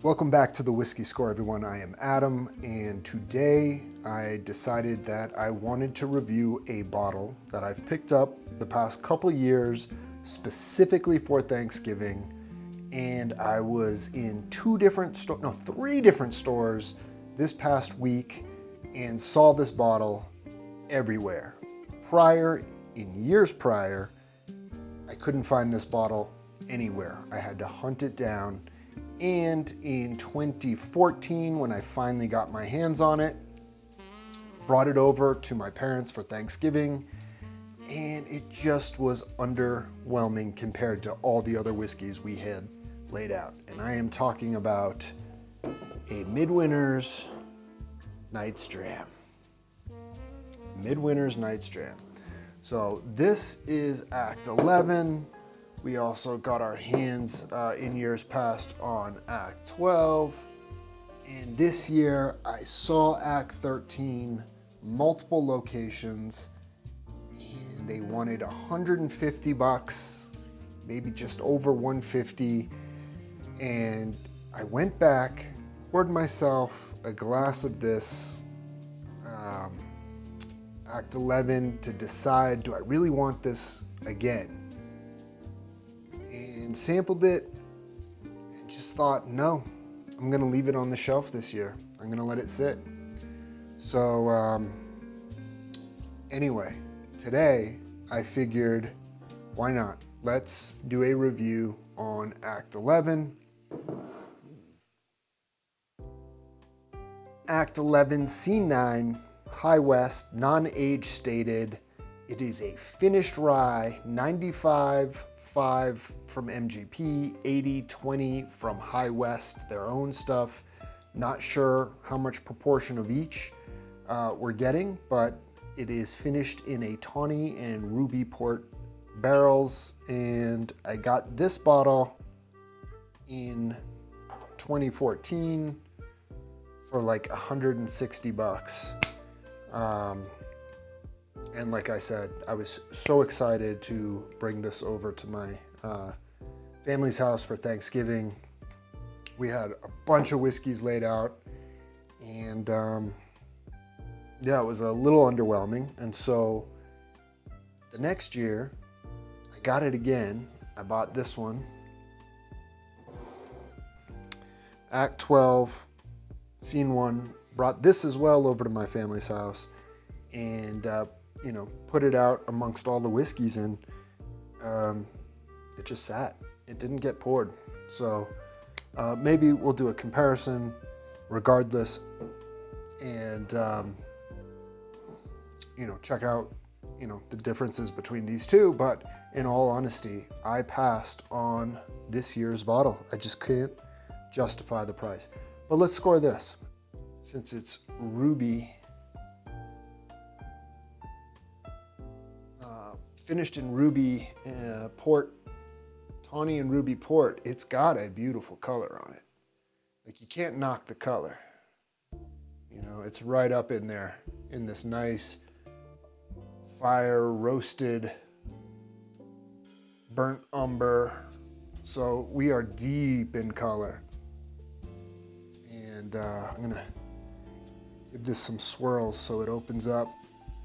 Welcome back to the Whiskey Score, everyone. I am Adam, and today I decided that I wanted to review a bottle that I've picked up the past couple years specifically for Thanksgiving. And I was in three different stores this past week and saw this bottle everywhere. In years prior, I couldn't find this bottle anywhere. I had to hunt it down. And in 2014, when I finally got my hands on it, brought it over to my parents for Thanksgiving, and it just was underwhelming compared to all the other whiskeys we had laid out. And I am talking about a Midwinter's Night's Dram. Midwinter's Night's Dram. So this is Act 11. We also got our hands in years past on Act 12. And this year I saw Act 13, multiple locations, and they wanted $150, maybe just over $150. And I went back, poured myself a glass of this Act 11 to decide, do I really want this again? And sampled it and just thought, no, I'm gonna leave it on the shelf this year. I'm gonna let it sit. So anyway, today I figured, why not? Let's do a review on Act 11. Act 11, C9, High West, non-age stated. It is a finished rye, 95.5 from MGP, 80.20 from High West, their own stuff. Not sure how much proportion of each we're getting, but it is finished in a tawny and ruby port barrels. And I got this bottle in 2014 for like $160. And like I said, I was so excited to bring this over to my family's house for Thanksgiving. We had a bunch of whiskeys laid out, and yeah, it was a little underwhelming. And so the next year, I got it again. I bought this one, Act 12, Scene 1. Brought this as well over to my family's house, and put it out amongst all the whiskeys, and it just sat. It didn't get poured. So maybe we'll do a comparison regardless, and check out the differences between these two. But in all honesty, I passed on this year's bottle. I just couldn't justify the price. But let's score this. Since it's ruby, finished in ruby port, tawny and ruby port, it's got a beautiful color on it. Like, you can't knock the color. It's right up in there in this nice fire roasted burnt umber. So we are deep in color. And I'm gonna give this some swirls so it opens up.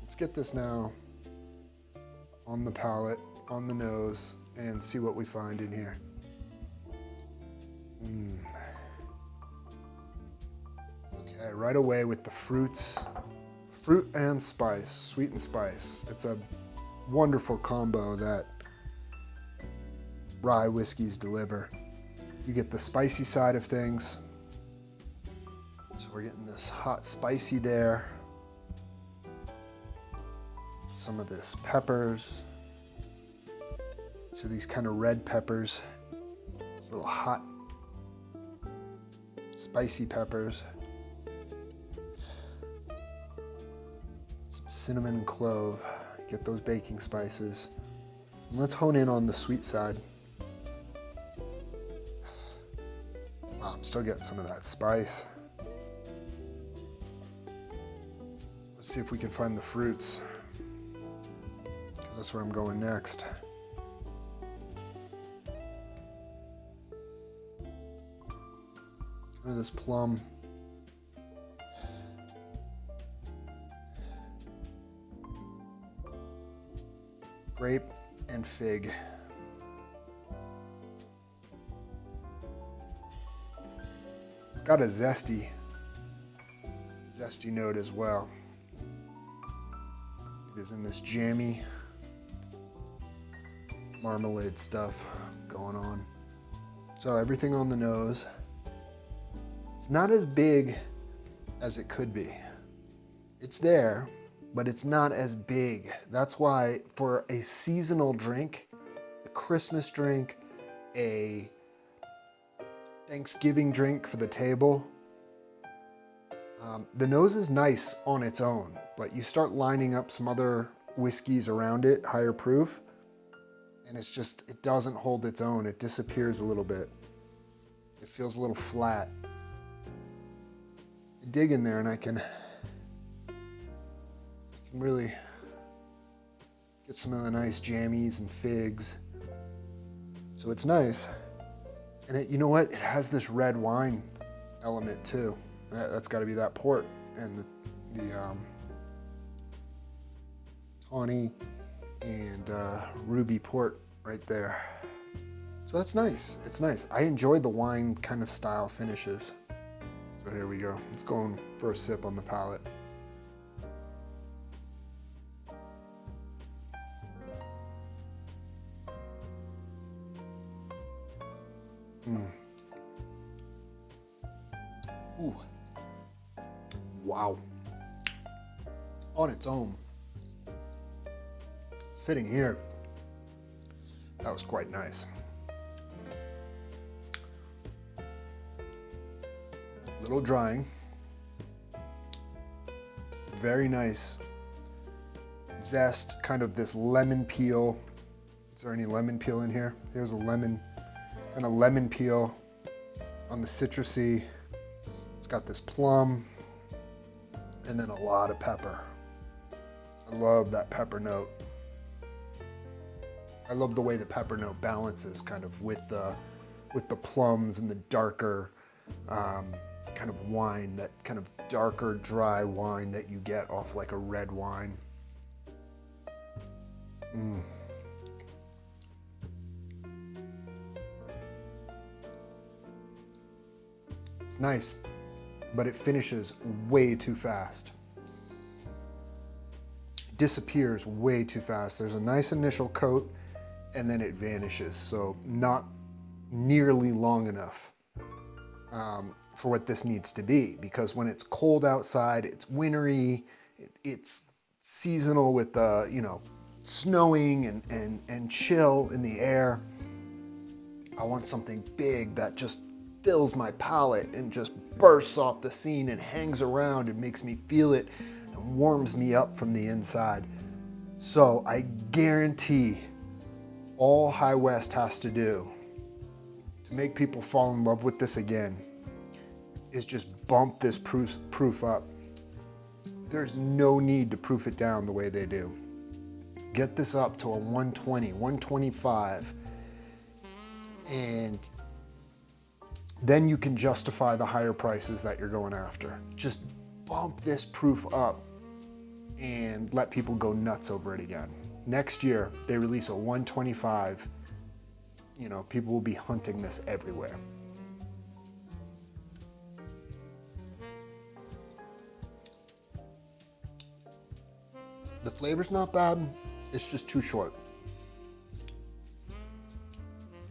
Let's get this now on the palate, on the nose, and see what we find in here. Okay, right away with the fruits, fruit and spice, sweet and spice. It's a wonderful combo that rye whiskeys deliver. You get the spicy side of things. So we're getting this hot spicy there. Some of this peppers. So these kind of red peppers. These little hot spicy peppers. Some cinnamon and clove. Get those baking spices. And let's hone in on the sweet side. Wow, I'm still getting some of that spice. Let's see if we can find the fruits, because that's where I'm going next. Look at this plum. Grape and fig. It's got a zesty note as well. It is in this jammy marmalade stuff going on. So everything on the nose. It's not as big as it could be. It's there, but it's not as big. That's why for a seasonal drink, a Christmas drink, a Thanksgiving drink for the table, the nose is nice on its own, but you start lining up some other whiskeys around it, higher proof, and it doesn't hold its own. It disappears a little bit. It feels a little flat. I dig in there and I can really get some of the nice jammies and figs. So it's nice. And you know what? It has this red wine element too. That's got to be that port and the tawny and ruby port right there. So that's nice. It's nice. I enjoy the wine kind of style finishes. So here we go. Let's go in for a sip on the palate. Ooh. Wow. On its own. Sitting here, that was quite nice. A little drying. Very nice. Zest, kind of this lemon peel. Is there any lemon peel in here? Here's a lemon, kind of lemon peel on the citrusy. It's got this plum and then a lot of pepper. I love that pepper note. I love the way the pepper note balances kind of with the plums and the darker kind of wine, that kind of darker dry wine that you get off like a red wine. It's nice, but it finishes way too fast. It disappears way too fast. There's a nice initial coat and then it vanishes. So not nearly long enough for what this needs to be, because when it's cold outside, it's wintry, it's seasonal with the, snowing and chill in the air. I want something big that just fills my palate and just bursts off the scene and hangs around and makes me feel it and warms me up from the inside. So I guarantee all High West has to do to make people fall in love with this again is just bump this proof up. There's no need to proof it down the way they do. Get this up to a 120, 125, and then you can justify the higher prices that you're going after. Just bump this proof up and let people go nuts over it again. Next year, they release a 125. People will be hunting this everywhere. The flavor's not bad, it's just too short.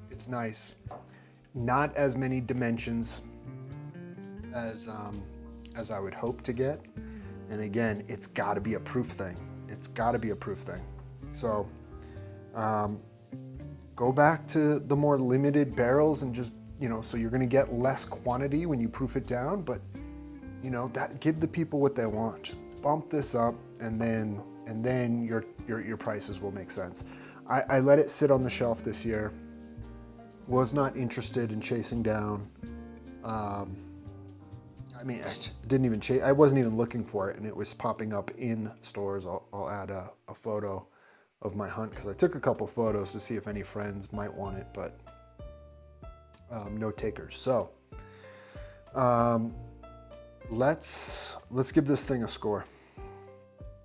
It's nice. Not as many dimensions as I would hope to get. And again, it's gotta be a proof thing. It's gotta be a proof thing. So go back to the more limited barrels and just, so you're gonna get less quantity when you proof it down, but that give the people what they want. Just bump this up and then your prices will make sense. I let it sit on the shelf this year. Was not interested in chasing down. I didn't even chase. I wasn't even looking for it, and it was popping up in stores. I'll add a photo of my hunt because I took a couple photos to see if any friends might want it, but no takers. So Let's give this thing a score.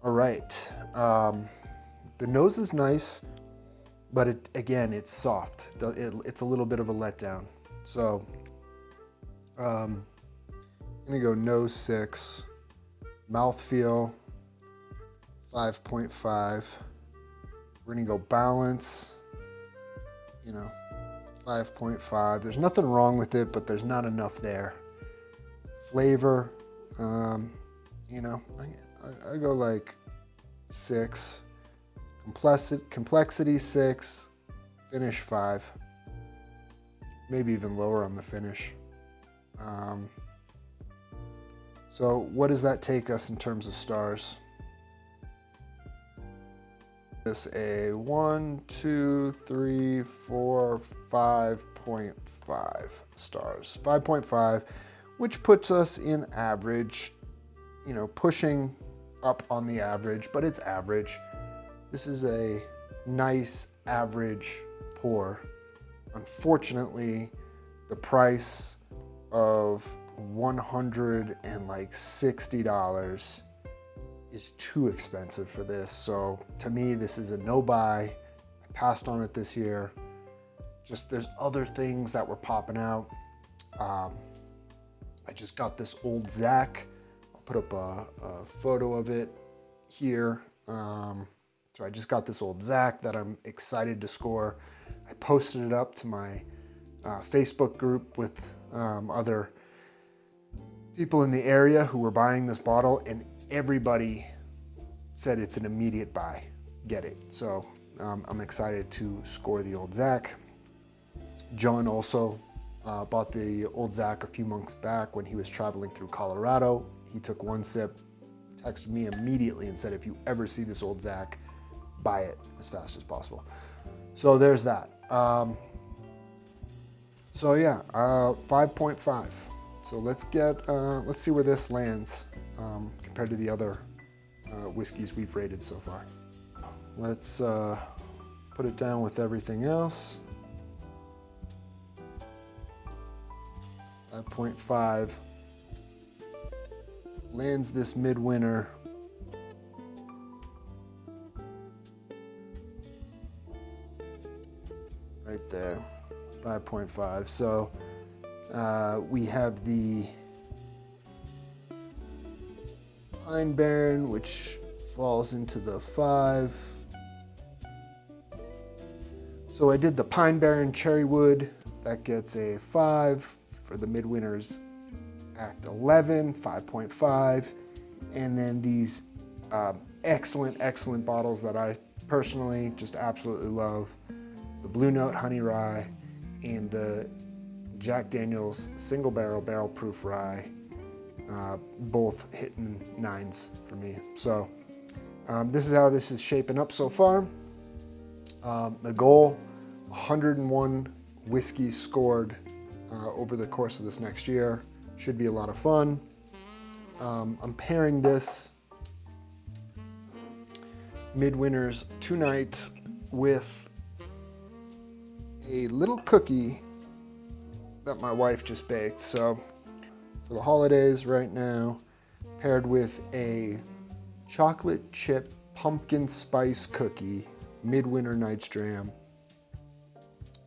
All right. The nose is nice, but it's soft. It's a little bit of a letdown. So I'm gonna go nose 6, mouthfeel 5.5. We're gonna go balance, 5.5. There's nothing wrong with it, but there's not enough there. Flavor, I go like 6. Complexity 6. Finish 5. Maybe even lower on the finish. So what does that take us in terms of stars? This a 1, 2, 3, 4, 5.5 stars. 5.5, which puts us in average, pushing up on the average, but it's average. This is a nice average pour. Unfortunately, the price of $160 is too expensive for this. So to me, this is a no buy. I passed on it this year. Just there's other things that were popping out. I just got this old Zach. I'll put up a photo of it here. So I just got this old Zach that I'm excited to score. I posted it up to my Facebook group with other people in the area who were buying this bottle, and everybody said it's an immediate buy. Get it. So I'm excited to score the old Zach. John also bought the old Zach a few months back when he was traveling through Colorado. He took one sip, texted me immediately and said, if you ever see this old Zach, buy it as fast as possible. So there's that. 5.5. So let's see where this lands compared to the other whiskeys we've rated so far. Let's put it down with everything else. 5.5 lands this Midwinter right there. 5.5. So we have the Pine Barren, which falls into the 5. So I did the Pine Barren Cherry Wood. That gets a 5 for the Midwinter's Act 11, 5.5. And then these excellent bottles that I personally just absolutely love. The Blue Note Honey Rye and the Jack Daniel's Single Barrel Proof Rye, both hitting 9s for me. So this is how this is shaping up so far. The goal, 101 whiskeys scored over the course of this next year. Should be a lot of fun. I'm pairing this Midwinter's tonight with a little cookie that my wife just baked. So for the holidays right now, paired with a chocolate chip pumpkin spice cookie, Midwinter Night's Dram.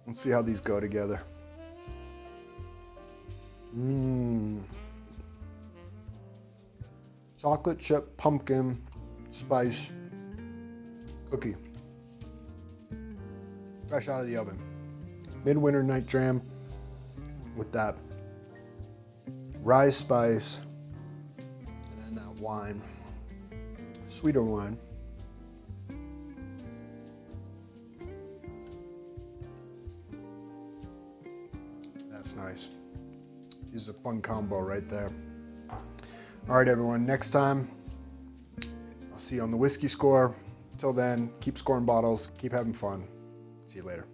Let's see how these go together. Chocolate chip pumpkin spice cookie. Fresh out of the oven. Midwinter Night Dram with that rye spice and then that wine, sweeter wine. That's nice. This is a fun combo right there. All right, everyone, next time I'll see you on the whiskey score. Till then, keep scoring bottles, keep having fun. See you later.